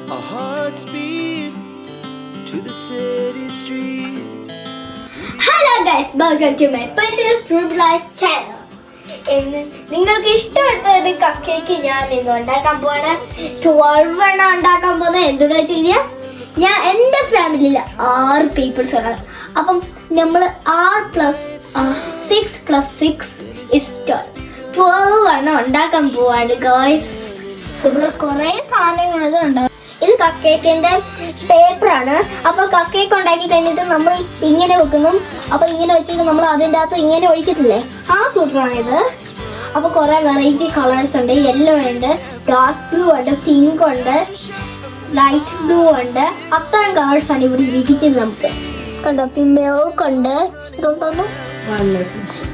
Our hearts beat to the city streets. Hello guys, welcome to my Pinterest Group Life channel. ഇന്ന് നിങ്ങൾക്ക് ഇഷ്ടപ്പെട്ട ഒരു cup cake ഞാൻ ഇന്ന് ഉണ്ടാക്കാൻ പോവാണ്. 12 എണ്ണം ഉണ്ടാക്കാൻ പോകുന്നത് എന്തെന്ന് വെച്ച് കഴിഞ്ഞാൽ ഞാൻ എൻ്റെ ഫാമിലിയിൽ 6 പീപ്പിൾസ് ഉള്ളത്. അപ്പം നമ്മൾ 6 + 6 is 12 എണ്ണം ഉണ്ടാക്കാൻ പോവാണ് ഗൈസ്. ഇവിടെ കുറേ സാധനങ്ങളൊക്കെ ഉണ്ടാവും. ഇത് കപ്പ് കേക്കിന്റെ പേപ്പറാണ്. അപ്പൊ കപ്പ് കേക്ക് ഉണ്ടാക്കി കഴിഞ്ഞിട്ട് നമ്മൾ ഇങ്ങനെ വെക്കുന്നു. അപ്പൊ ഇങ്ങനെ വെച്ചിട്ട് നമ്മൾ അതിൻ്റെ അകത്ത് ഇങ്ങനെ ഒഴിക്കത്തില്ലേ, ആ സൂത്രമാണ് ഇത്. അപ്പൊ കുറെ വെറൈറ്റി കളേഴ്സ് ഉണ്ട്. യെല്ലോ ഉണ്ട്, ഡാർക്ക് ബ്ലൂ ഉണ്ട്, പിങ്ക് ഉണ്ട്, ലൈറ്റ് ബ്ലൂ ഉണ്ട്. അത്രയും കളേഴ്സ് ആണ് ഇവിടെ ഇരിക്കുന്നത്. നമുക്ക് കണ്ടോ, മിൽക്ക് ഉണ്ട്, ഇതൊന്നും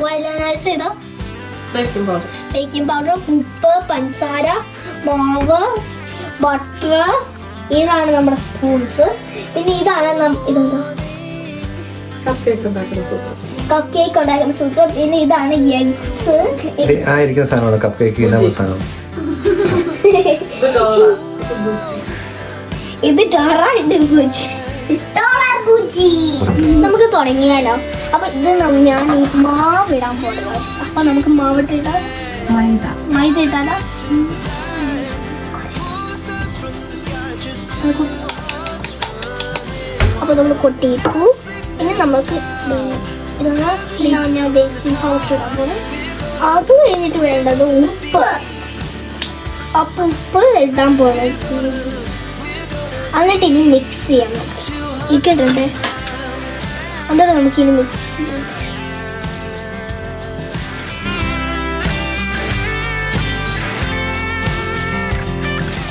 വയലനൈസ് ചെയ്തോ, ബേക്കിംഗ് പൗഡർ, ഉപ്പ്, പഞ്ചസാര, മാവ്, ബട്ടർ. ഇതാണ് നമ്മുടെ സ്പൂൺസ്. പിന്നെ ഇതാണ് ഇതെന്താ കപ്പ് കേക്ക് ഉണ്ടാക്കുന്ന സൂത്രം. പിന്നെ ഇതാണ് എഗ്സ്. ഇത് നമുക്ക് തുടങ്ങിയാലോ. അപ്പൊ ഇത് ഞാൻ ഈ മാവ് ഇടാൻ പോകുന്നത്. അപ്പൊ നമുക്ക് മാവിട്ടിട്ടാ മൈദ ഇട്ടാലോ. അപ്പൊ നമ്മൾ കൊട്ടിയിട്ടു. പിന്നെ നമുക്ക് ഞാൻ ബേക്കിംഗ് പൗഡർ ഇടാൻ പോകും. അത് കഴിഞ്ഞിട്ട് വേണ്ടത് ഉപ്പ്. അപ്പൊ ഉപ്പ് ഇടാൻ പോകുന്നത്. എന്നിട്ട് ഇനി മിക്സ് ചെയ്യാം. ഇട്ടിട്ടുണ്ട്. എന്നിട്ട് നമുക്കിനി മിക്സ് ചെയ്യാം.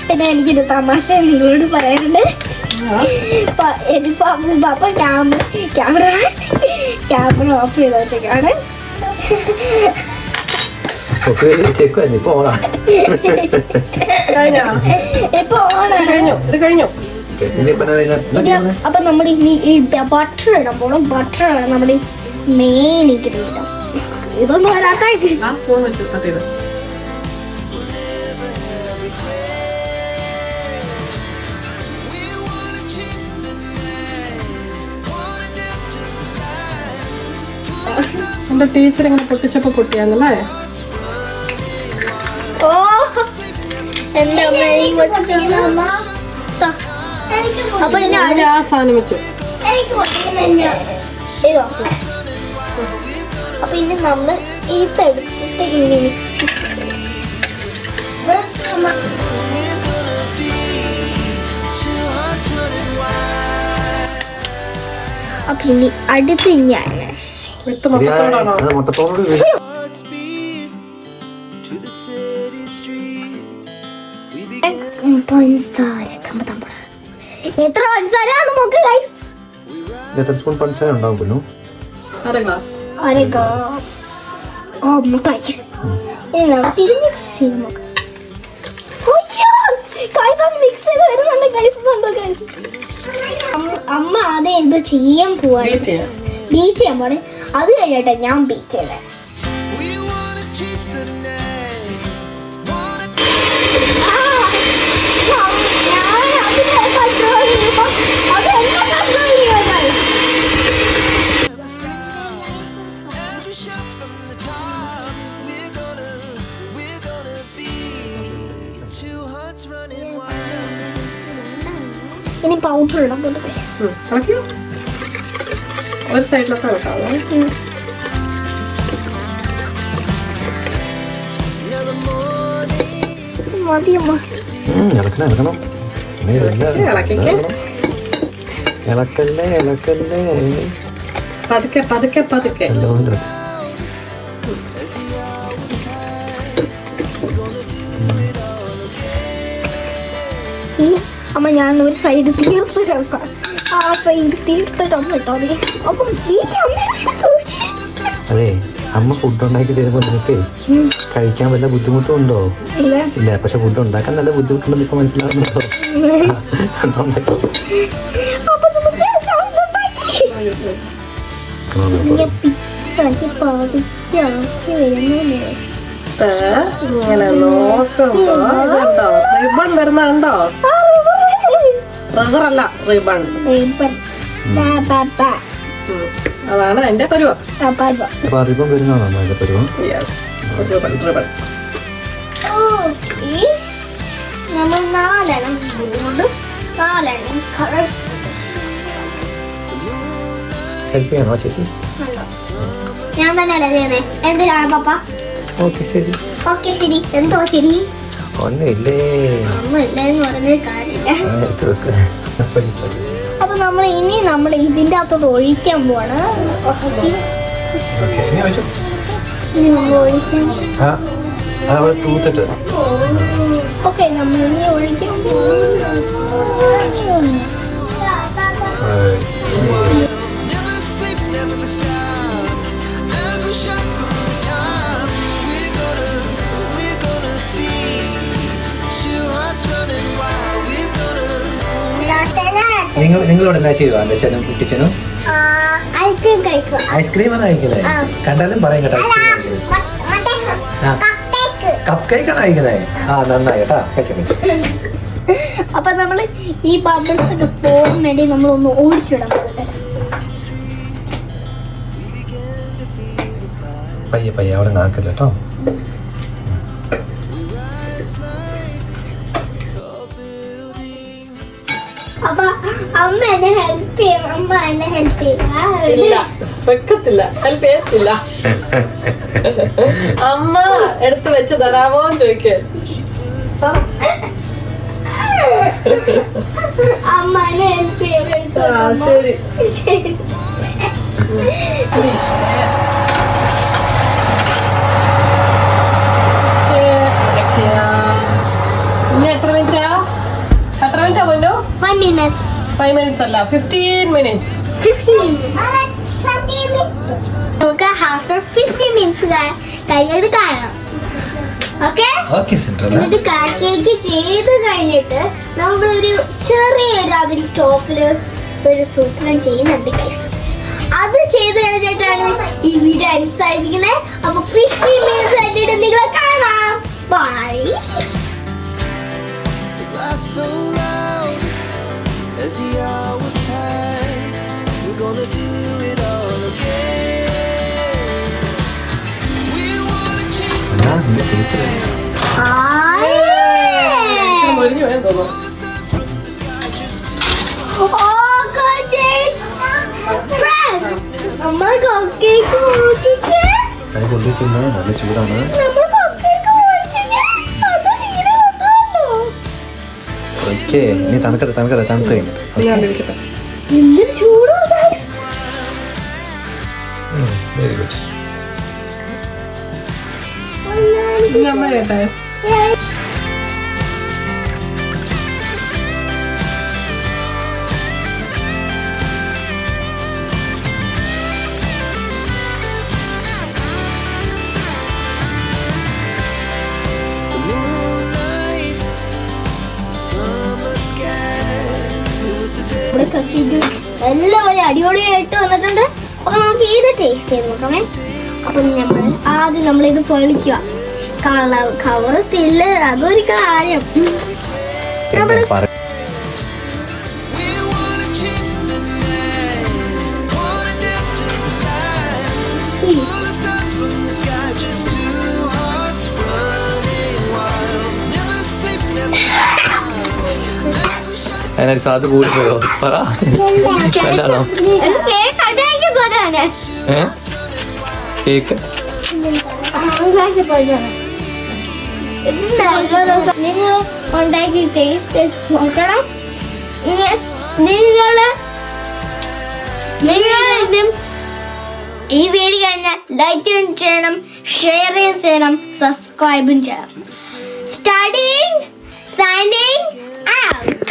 പിന്നെ എനിക്കൊരു തമാശ നിങ്ങളോട് പറയാനുണ്ട്. പാപ്പ ക്യാമറ ഓഫ് ചെയ്ത് വെച്ചേക്കാണ്. ഇപ്പൊ അപ്പൊ നമ്മൾ ഇനി ബട്ടർ ഇടാൻ പോണം. ബട്ടർ ആണ് നമ്മുടെ മെയിൻ ഇൻഗ്രീഡിയന്റ്. ഇതൊന്നും വരാത്തായിട്ട് എന്റെ ടീച്ചർ ഇങ്ങനെ പൊട്ടിച്ചപ്പോ പൊട്ടിയാന്നല്ലേ. ഓ എന്റെ അപ്പൊ ആ സാധനം വെച്ചു. അപ്പൊ ഇനി നമ്മള് ഇതെടുത്തിട്ട് ഇനി മിക്സ്. അപ്പൊ ഇനി അടുത്ത് ഞാൻ എത്ര പഞ്ചസാര നോക്ക് ഗൈസ്. എത്ര സ്പൂൺ പഞ്ചസാര ഉണ്ടാവും? അര ഗ്ലാസ്. അമ്മ ആദ്യം എന്ത് ചെയ്യാൻ പോവാണ്? ബീറ്റ് ചെയ്യാൻ പോണേ. അത് കഴിഞ്ഞിട്ട് ഞാൻ ബീറ്റ് ചെയ്തേ. ഇനി പൗഡർ ഇടാൻ പോകുന്നത്. ഒരു സൈഡിലൊക്കെ വെക്കാവോ? മതിയമ്മ. പതുക്കെ. അമ്മ ഞാൻ ഒരു സൈഡ് തീർത്തിട്ട് ആ സൈഡ് തീർത്തിട്ടൊന്നും ഇട്ടോ. അപ്പം ഈ അതെ, അമ്മ ഫുഡ് ഉണ്ടാക്കി തരുമ്പോ നിനക്ക് കഴിക്കാൻ വല്ല ബുദ്ധിമുട്ടും ഉണ്ടോ? ഇല്ല. പക്ഷെ ഫുഡ് ഉണ്ടാക്കാൻ നല്ല ബുദ്ധിമുട്ടുണ്ടെന്ന് ഇപ്പൊ മനസ്സിലാവുന്നുണ്ടോ? ഇങ്ങനെ നോക്കുമ്പോ റിബൺ വരുന്നുണ്ടോ? റബ്ബർ അല്ല, റിബൺ. അതാണ് എന്റെ പരുവം. അപ്പൊ അറിയിപ്പം വരുന്നതാണോ അതിന്റെ പരുവം? Yes, ribbon ribbon. നമ്മൾ 4 എണ്ണം ബോർഡും 4 എണ്ണം കളേഴ്സ്. ഹെൽപ്പ് ചെയ്യണോ ചേച്ചി? ഞാൻ തന്നെയല്ലേ ചെയ്യുന്നേ. എന്തിനാണ് പപ്പ? ഓക്കെ ശരി. ഓക്കെ ശരി. എന്തോ ശരി? ഒന്നുമില്ലേ. ഒന്നുമില്ലെന്ന് പറഞ്ഞ കാര്യമില്ല. അപ്പൊ നമ്മൾ ഇതിന്റെ അകത്തോട്ട് ഒഴിക്കാൻ പോവാണ്. തൂത്തിട്ട് ഓക്കെ, നമ്മൾ ഇനി ഒഴിക്കാൻ Never sleep, never stop. As we shot from the top, we're gonna be two hearts running wild. We're gonna നിങ്ങളോട് എന്നാ ചെയ്തു അച്ഛനും കുട്ടിച്ചനും? ഐസ്ക്രീം കഴിക്കുക. ഐസ്ക്രീമാണ് കഴിക്കുന്നത്. കണ്ടാലും പറയും കേട്ടോ. കപ്പ് കേക്കാണ് കഴിക്കുന്നത്. നന്നായി കേട്ടാ. അപ്പൊ നമ്മള് ഈ ബബിൾസ് ഒക്കെ പോകാൻ വേണ്ടി നമ്മൾ ഒന്ന് ഓടിച്ചിടാൻ പോകട്ടെ. പയ്യെ പയ്യെ അവിടെ നാക്കില്ല കേട്ടോ. അപ്പൊ അമ്മ എന്നെ ഹെൽപ്പ് ചെയ്യണം. അമ്മ എന്നെ ഹെൽപ്പ് ഇല്ല, വെക്കത്തില്ല, ഹെൽപ്പ് ചെയ്യത്തില്ല. അമ്മ എടുത്ത് വെച്ച് തരാമോന്ന് ചോദിക്കേ. അമ്മനെ ഹെൽപ്പ് ചെയ്യണം. ശരി ശരി. ഇനി എത്ര മിനിറ്റാ പോയിട്ടോ? 5 minutes. 5 minutes അല്ല, 15 minutes. 15 നമുക്ക് ഹാഫ് 15 മിനിറ്റ്സ് കഴിഞ്ഞിട്ട് കാണാം. ഓക്കെ, എന്നിട്ട് കേക്ക് ചെയ്ത് കഴിഞ്ഞിട്ട് നമ്മളൊരു ചെറിയൊരു അതിന് ടോപ്പില് ഒരു സൂത്രം ചെയ്യുന്നുണ്ട് ഗൈസ്. അത് ചെയ്ത് കഴിഞ്ഞിട്ടാണ് ഈ വീഡിയോ അവസാനിപ്പിക്കുന്നത്. അപ്പൊ 15 മിനിറ്റ്സ് കഴിഞ്ഞിട്ട് നിങ്ങളെ കാണാം. By. laugh so loud as the hours pass. We're gonna do it all again. We wanna chase the മൊരിഞ്ഞു വേണം തോന്നുന്നു. stars from the sky. Just നമ്മൾ കേക്ക് നോക്കിക്കേ. നല്ല ചൂടാണ്. നമ്മൾ കേക്ക് നോക്കിക്കേ. അത് ഇങ്ങനെ വന്നല്ലോ. ഓക്കെ, ഇനി തണുക്കട്ടെ തണുത്ത് കഴിഞ്ഞിട്ട്. എന്തൊരു ചൂടാ ഗൈസ്. Very good. അമ്മ കേട്ടെ. the moonlight, summer sky. It was a day. ഇവിടെ കത്തിയിട്ട് എല്ലാവരും അടിപൊളിയായിട്ട് വന്നിട്ടുണ്ട്. അപ്പൊ നമുക്ക് ഇത് ടേസ്റ്റ് ചെയ്ത് നോക്കാമേ. അപ്പൊ ആദ്യം നമ്മളിത് പൊളിക്കുക. കവറ് തില്ല്, അതൊരു കാര്യം. നമ്മള് We wanna chase the night, wanna dance to the light. Full of stars from the sky, just two hearts running wild. Never sleep, never stop. അതിനൊരു സാധു കൂടി പോയോ പറ. എന്താണോ കേക്ക് അടയാക്കി പോരാണ്. കേക്ക്? നിങ്ങൾ ഉണ്ടാക്കി ടേസ്റ്റ് നോക്കണം. നിങ്ങൾ ഈ വീഡിയോ കഴിഞ്ഞാൽ ലൈക്ക് ചെയ്യണം, ഷെയർ ചെയ്യണം, സബ്സ്ക്രൈബും ചെയ്യണം. Starting, signing out.